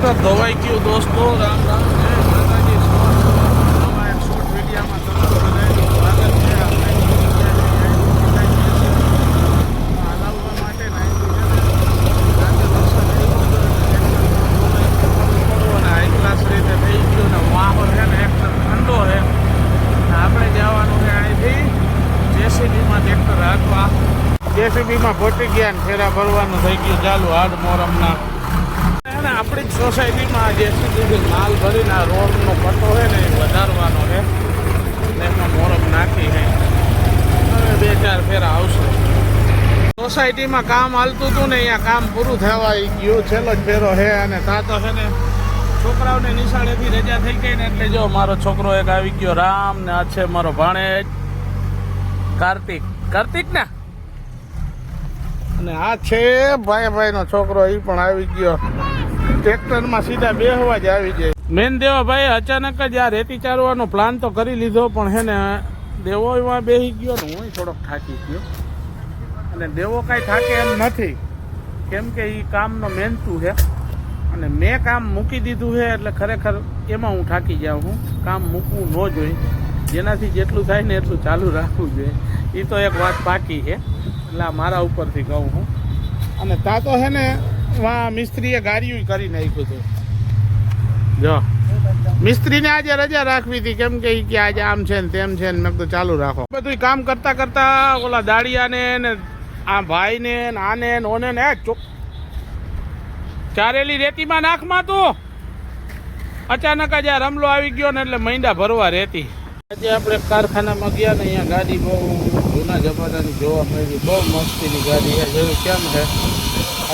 Tractor ધોવાઈ ગયું દોસ્તો. રામ રામ, જય માતાજી. નવા એક શોર્ટ વિડીયોમાં તમારું બધાનું સ્વાગત છે. આપણે હલાવવા માટે હાઈ ક્લાસ રીતે થઈ ગયું ને માહોલ છે ને એકદમ ઠંડો છે. આપણે જવાનું છે અહીંથી જેસીબીમાં ટ્રેક્ટર હાંકવા. જેસીબીમાં પહોંચી ગયા ને ફેરા ભરવાનું થઈ ગયું ચાલુ હાડ મોરમના. આપણી જ સોસાયટીમાં જેસીબી માલ ભરીને આ રોડનો પટ્ટો છે ને એ વધારવાનો છે એટલે એમાં મોરમ નાખી છે. હવે 2-4 ફેરા આવશે. સોસાયટીમાં કામ હાલતું હતું ને અહીંયા કામ પૂરું થવા ગયું. છેલ્લો જ ફેરો છે અને ત્યાં તો છે ને છોકરાઓને નિશાળેથી રજા થઈ ગઈ ને એટલે જો મારો છોકરો એક આવી ગયો રામ ને આ છે મારો ભાણેજ કાર્તિક ને અને આ છે ભાઈનો છોકરો એ પણ આવી ગયો. ટ્રેક્ટરમાં સીધા બેહવા જ આવી જાય. મેન દેવાભાઈ અચાનક જ આ રેતી ચારવાનો પ્લાન તો કરી લીધો પણ હે ને દેવો એમાં બેસી ગયો ને હું થોડોક થાકી ગયો. અને દેવો કાંઈ થાકે એમ નથી કેમ કે એ કામનો મહેનતું છે અને મેં કામ મૂકી દીધું છે એટલે ખરેખર એમાં હું થાકી જાઉં છું. કામ મૂકવું ન જોઈએ, જેનાથી જેટલું થાય ને એટલું ચાલુ રાખવું જોઈએ. એ તો એક વાત પાકી છે એટલે મારા ઉપરથી કહું છું. અને ત્યાં તો છે ને મિસ્ત્રીએ ગાડીઓ કરી નાખ્યું હતું. જો મિસ્ત્રીને આજે રજા રાખવી હતી કેમ કે આજે આમ છે ને તેમ છે ને મેં તો ચાલુ રાખો. બધું કામ કરતા કરતા ઓલા દાડિયાને ને આ ભાઈને ને આને ને ઓને ને ચારેલી રેતીમાં નાખમાં તું. અચાનક જ આ રમલો આવી ગયો ને એટલે મૈંડા ભરવા રેતી. આજે આપણે કારખાનામાં ગયા ને અહીંયા ગાડી બહુ જૂના જમાનાની જોવા મળી. બહુ મસ્તીની ગાડી છે. જેવું કેમ છે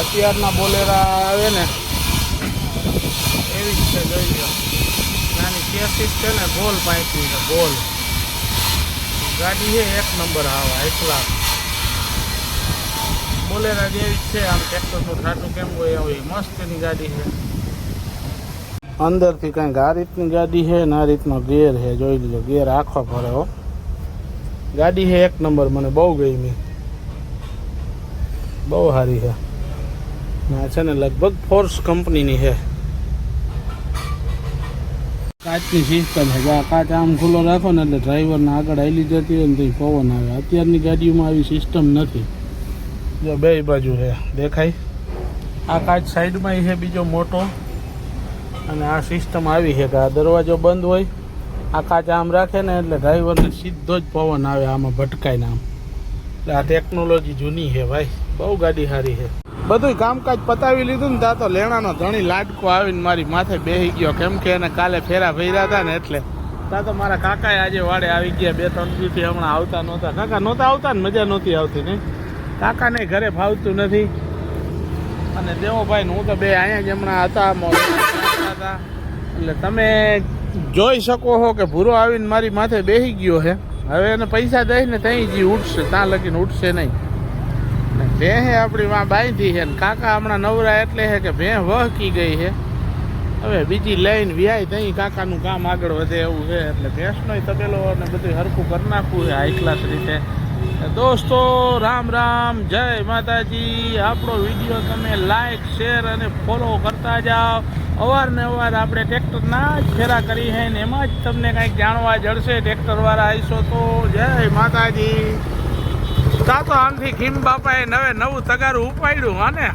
અત્યારના બોલેરા આવે ને એવી જ છે. જોઈ લો નાની ચેસીસ છે ને ગોલ પાઇપની છે. ગોલ ગાડી છે એક નંબર આવા એકલા બોલેરા જેવી જ છે. આમ ટ્રેક્ટરનું ઠાઠું કેમ હોય આવી મસ્તીની ગાડી છે. અંદરથી કંઈક આ રીતની ગાડી છે ને આ રીતનો ગેર છે. જોઈ લીધો ગેર આખો ફરે હો. ગાડી છે એક નંબર, મને બહુ ગમી, બહુ સારી છે. આ છે ને લગભગ ફોર્સ કંપનીની છે. કાચની સિસ્ટમ છે. આ કાચ આમ ખુલ્લો રાખો ને એટલે ડ્રાઈવરને આગળ હાલી જતી હોય ને તો પવન આવે. અત્યારની ગાડીઓમાં આવી સિસ્ટમ નથી. જો બે બાજુ છે દેખાય. આ કાચ સાઈડમાં છે બીજો મોટો અને આ સિસ્ટમ આવી છે કે આ દરવાજો બંધ હોય આ કાચ આમ રાખે ને એટલે ડ્રાઈવરને સીધો જ પવન આવે આમાં ભટકાઈને આમ. એટલે આ ટેકનોલોજી જૂની છે ભાઈ, બહુ ગાડી સારી છે. બધું કામકાજ પતાવી લીધું ને ત્યાં તો લેણાનો ધણી લાડકો આવીને મારી માથે બેસી ગયો કેમ કે એને કાલે ફેરા ભર્યા હતા ને એટલે. ત્યાં તો મારા કાકાએ આજે વાડે આવી ગયા. 2-3 દિવસથી હમણાં આવતા નહોતા. કાકા નહોતા આવતા ને મજા નહોતી આવતી નહીં. કાકાને ઘરે ફાવતું નથી અને દેવોભાઈ ને હું તો બે અહીંયા જ હમણાં હતા એટલે તમે જોઈ શકો છો કે ભૂરો આવીને મારી માથે બેસી ગયો છે. હવે એને પૈસા દઈને ત્યાં જ ઉઠશે, ત્યાં લગીને ઉઠશે નહીં. ભેં આપણી માં બાંધી છે ને કાકા હમણાં નવરા એટલે છે કે ભેં વહકી ગઈ છે. હવે બીજી લઈને વ્યાય ત્યાં કાકાનું કામ આગળ વધે એવું છે. એટલે ભેંસનો તબેલો અને બધું હરખું કરી નાખવું છે હાઈ ક્લાસ રીતે. દોસ્તો રામ રામ, જય માતાજી. આપણો વિડીયો તમે લાઈક શેર અને ફોલો કરતા જાઓ. અવારનવાર આપણે ટ્રેક્ટરના જ ફેરા કરી છે ને એમાં જ તમને કંઈક જાણવા જડશે. ટ્રેક્ટરવાળા આવીશો તો જય માતાજી. તા તો આમથી ખીમ બાપાએ નવું તગારું ઉપાડ્યું હા ને